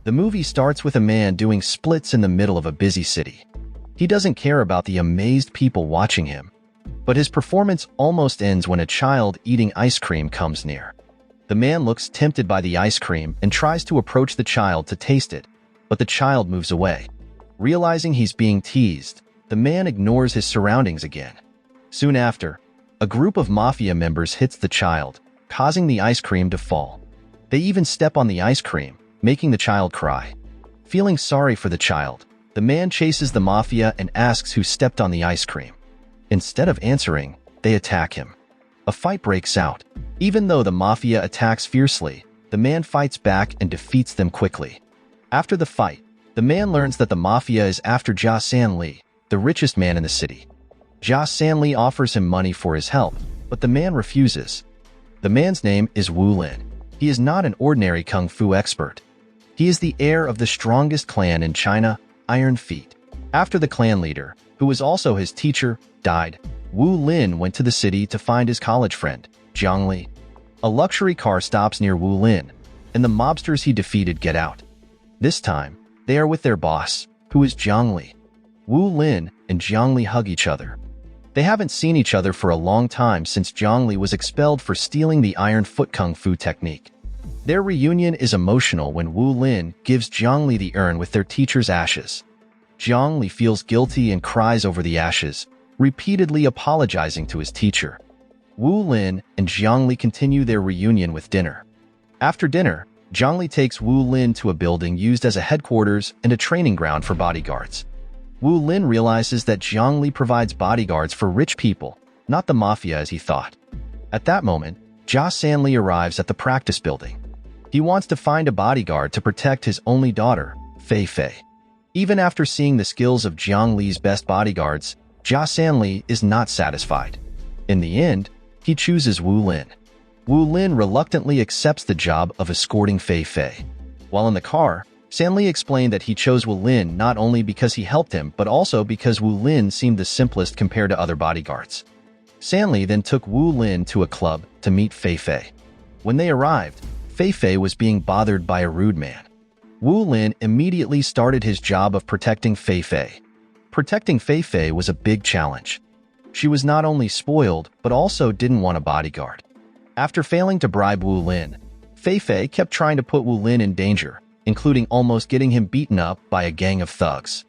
The movie starts with a man doing splits in the middle of a busy city. He doesn't care about the amazed people watching him, but his performance almost ends when a child eating ice cream comes near. The man looks tempted by the ice cream and tries to approach the child to taste it, but the child moves away. Realizing he's being teased, the man ignores his surroundings again. Soon after, a group of mafia members hits the child, causing the ice cream to fall. They even step on the ice cream, making the child cry. Feeling sorry for the child, the man chases the mafia and asks who stepped on the ice cream. Instead of answering, they attack him. A fight breaks out. Even though the mafia attacks fiercely, the man fights back and defeats them quickly. After the fight, the man learns that the mafia is after Jia Sanli, the richest man in the city. Jia Sanli offers him money for his help, but the man refuses. The man's name is Wu Lin. He is not an ordinary kung fu expert. He is the heir of the strongest clan in China, Iron Feet. After the clan leader, who was also his teacher, died, Wu Lin went to the city to find his college friend, Zhang Li. A luxury car stops near Wu Lin, and the mobsters he defeated get out. This time, they are with their boss, who is Zhang Li. Wu Lin and Zhang Li hug each other. They haven't seen each other for a long time since Zhang Li was expelled for stealing the Iron Foot Kung Fu technique. Their reunion is emotional when Wu Lin gives Zhang Li the urn with their teacher's ashes. Zhang Li feels guilty and cries over the ashes, repeatedly apologizing to his teacher. Wu Lin and Zhang Li continue their reunion with dinner. After dinner, Zhang Li takes Wu Lin to a building used as a headquarters and a training ground for bodyguards. Wu Lin realizes that Zhang Li provides bodyguards for rich people, not the mafia as he thought. At that moment, Jia Sanli arrives at the practice building. He wants to find a bodyguard to protect his only daughter, Fei Fei. Even after seeing the skills of Zhang Li's best bodyguards, Jia Sanli is not satisfied. In the end, he chooses Wu Lin. Wu Lin reluctantly accepts the job of escorting Fei Fei. While in the car, Sanli explained that he chose Wu Lin not only because he helped him, but also because Wu Lin seemed the simplest compared to other bodyguards. Sanli then took Wu Lin to a club to meet Fei Fei. When they arrived, Fei Fei was being bothered by a rude man. Wu Lin immediately started his job of protecting Fei Fei. Protecting Fei Fei was a big challenge. She was not only spoiled, but also didn't want a bodyguard. After failing to bribe Wu Lin, Fei Fei kept trying to put Wu Lin in danger, including almost getting him beaten up by a gang of thugs.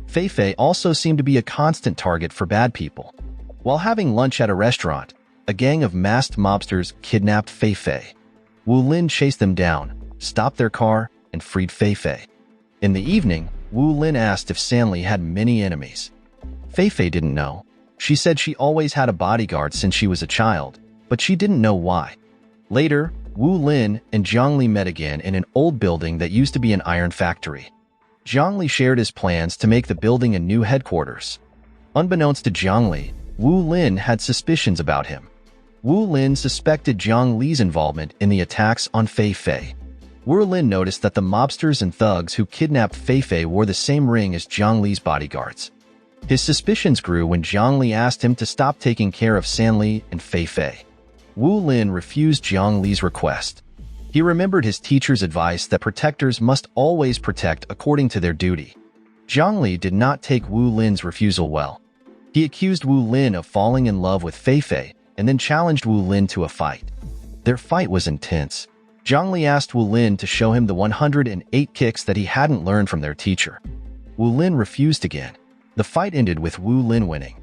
Fei Fei also seemed to be a constant target for bad people. While having lunch at a restaurant, a gang of masked mobsters kidnapped Fei Fei. Wu Lin chased them down, stopped their car, and freed Fei Fei. In the evening, Wu Lin asked if Sanli had many enemies. Fei Fei didn't know. She said she always had a bodyguard since she was a child, but she didn't know why. Later, Wu Lin and Zhang Li met again in an old building that used to be an iron factory. Zhang Li shared his plans to make the building a new headquarters. Unbeknownst to Zhang Li, Wu Lin had suspicions about him. Wu Lin suspected Zhang Li's involvement in the attacks on Fei Fei. Wu Lin noticed that the mobsters and thugs who kidnapped Fei Fei wore the same ring as Zhang Li's bodyguards. His suspicions grew when Zhang Li asked him to stop taking care of Sanli and Fei Fei. Wu Lin refused Zhang Li's request. He remembered his teacher's advice that protectors must always protect according to their duty. Zhang Li did not take Wu Lin's refusal well. He accused Wu Lin of falling in love with Fei Fei and then challenged Wu Lin to a fight. Their fight was intense. Zhang Li asked Wu Lin to show him the 108 kicks that he hadn't learned from their teacher. Wu Lin refused again. The fight ended with Wu Lin winning.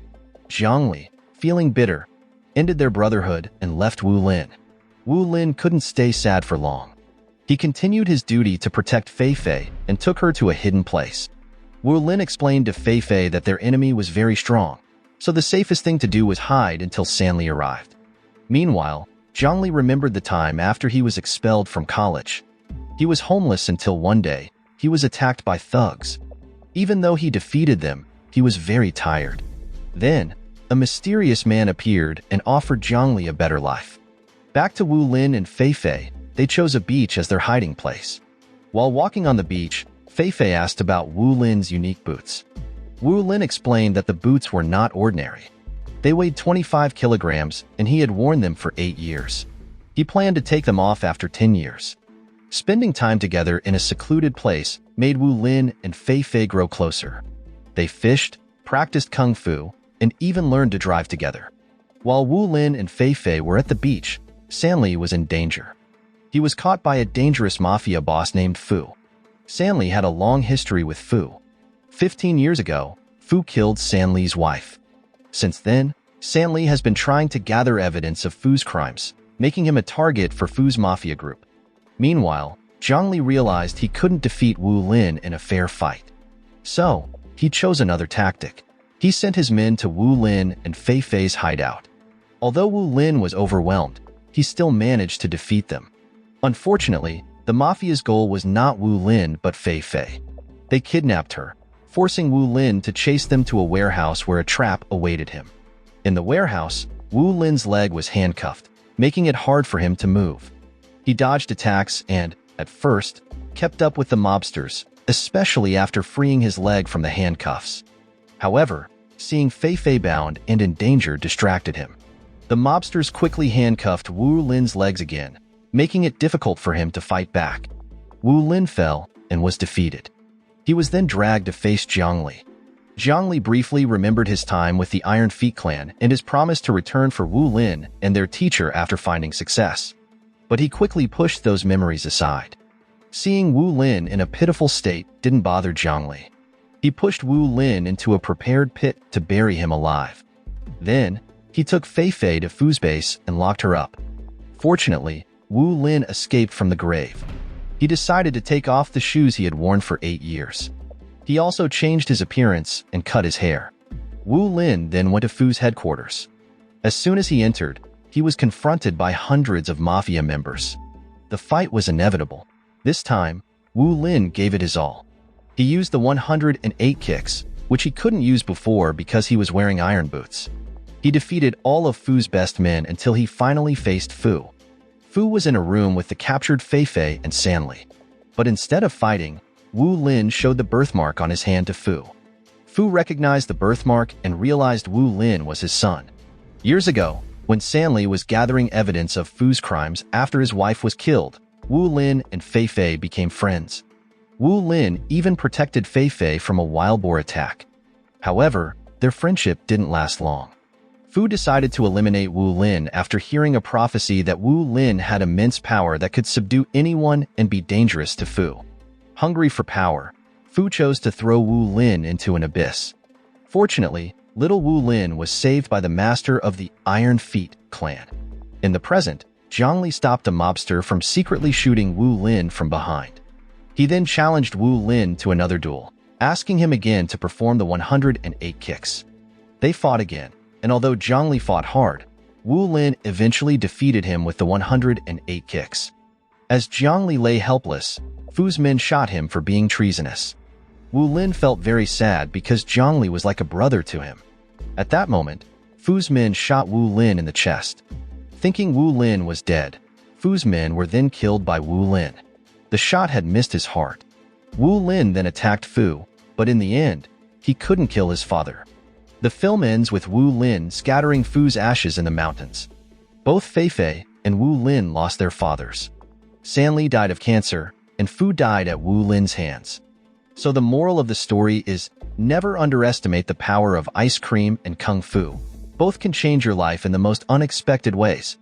Zhang Li, feeling bitter, ended their brotherhood and left Wu Lin. Wu Lin couldn't stay sad for long. He continued his duty to protect Fei Fei and took her to a hidden place. Wu Lin explained to Fei Fei that their enemy was very strong, so the safest thing to do was hide until Sanli arrived. Meanwhile, Zhang Li remembered the time after he was expelled from college. He was homeless until one day, he was attacked by thugs. Even though he defeated them, he was very tired. Then, a mysterious man appeared and offered Zhang Li a better life. Back to Wu Lin and Fei Fei, they chose a beach as their hiding place. While walking on the beach, Fei Fei asked about Wu Lin's unique boots. Wu Lin explained that the boots were not ordinary. They weighed 25 kilograms and he had worn them for 8 years. He planned to take them off after 10 years. Spending time together in a secluded place made Wu Lin and Fei Fei grow closer. They fished, practiced kung fu, and even learned to drive together. While Wu Lin and Fei Fei were at the beach, Stanley was in danger. He was caught by a dangerous mafia boss named Fu. Stanley had a long history with Fu. 15 years ago, Fu killed Stanley's wife. Since then, Stanley has been trying to gather evidence of Fu's crimes, making him a target for Fu's mafia group. Meanwhile, Zhongli realized he couldn't defeat Wu Lin in a fair fight. So, he chose another tactic. He sent his men to Wu Lin and Fei Fei's hideout. Although Wu Lin was overwhelmed, he still managed to defeat them. Unfortunately, the mafia's goal was not Wu Lin but Fei Fei. They kidnapped her, forcing Wu Lin to chase them to a warehouse where a trap awaited him. In the warehouse, Wu Lin's leg was handcuffed, making it hard for him to move. He dodged attacks and, at first, kept up with the mobsters, especially after freeing his leg from the handcuffs. However, seeing Fei Fei bound and in danger distracted him. The mobsters quickly handcuffed Wu Lin's legs again, making it difficult for him to fight back. Wu Lin fell and was defeated. He was then dragged to face Zhongli. Zhongli briefly remembered his time with the Iron Feet clan and his promise to return for Wu Lin and their teacher after finding success. But he quickly pushed those memories aside. Seeing Wu Lin in a pitiful state didn't bother Zhongli. He pushed Wu Lin into a prepared pit to bury him alive. Then, he took Fei Fei to Fu's base and locked her up. Fortunately, Wu Lin escaped from the grave. He decided to take off the shoes he had worn for 8 years. He also changed his appearance and cut his hair. Wu Lin then went to Fu's headquarters. As soon as he entered, he was confronted by hundreds of mafia members. The fight was inevitable. This time, Wu Lin gave it his all. He used the 108 kicks, which he couldn't use before because he was wearing iron boots. He defeated all of Fu's best men until he finally faced Fu. Fu was in a room with the captured Fei Fei and Stanley. But instead of fighting, Wu Lin showed the birthmark on his hand to Fu. Fu recognized the birthmark and realized Wu Lin was his son. Years ago, when Stanley was gathering evidence of Fu's crimes after his wife was killed, Wu Lin and Fei Fei became friends. Wu Lin even protected Fei Fei from a wild boar attack. However, their friendship didn't last long. Fu decided to eliminate Wu Lin after hearing a prophecy that Wu Lin had immense power that could subdue anyone and be dangerous to Fu. Hungry for power, Fu chose to throw Wu Lin into an abyss. Fortunately, little Wu Lin was saved by the master of the Iron Feet clan. In the present, Zhongli stopped a mobster from secretly shooting Wu Lin from behind. He then challenged Wu Lin to another duel, asking him again to perform the 108 kicks. They fought again, and although Zhongli fought hard, Wu Lin eventually defeated him with the 108 kicks. As Zhongli lay helpless, Fu's men shot him for being treasonous. Wu Lin felt very sad because Zhongli was like a brother to him. At that moment, Fu's men shot Wu Lin in the chest. Thinking Wu Lin was dead, Fu's men were then killed by Wu Lin. The shot had missed his heart. Wu Lin then attacked Fu, but in the end, he couldn't kill his father. The film ends with Wu Lin scattering Fu's ashes in the mountains. Both Fei Fei and Wu Lin lost their fathers. Stanley died of cancer, and Fu died at Wu Lin's hands. So the moral of the story is never underestimate the power of ice cream and kung fu. Both can change your life in the most unexpected ways.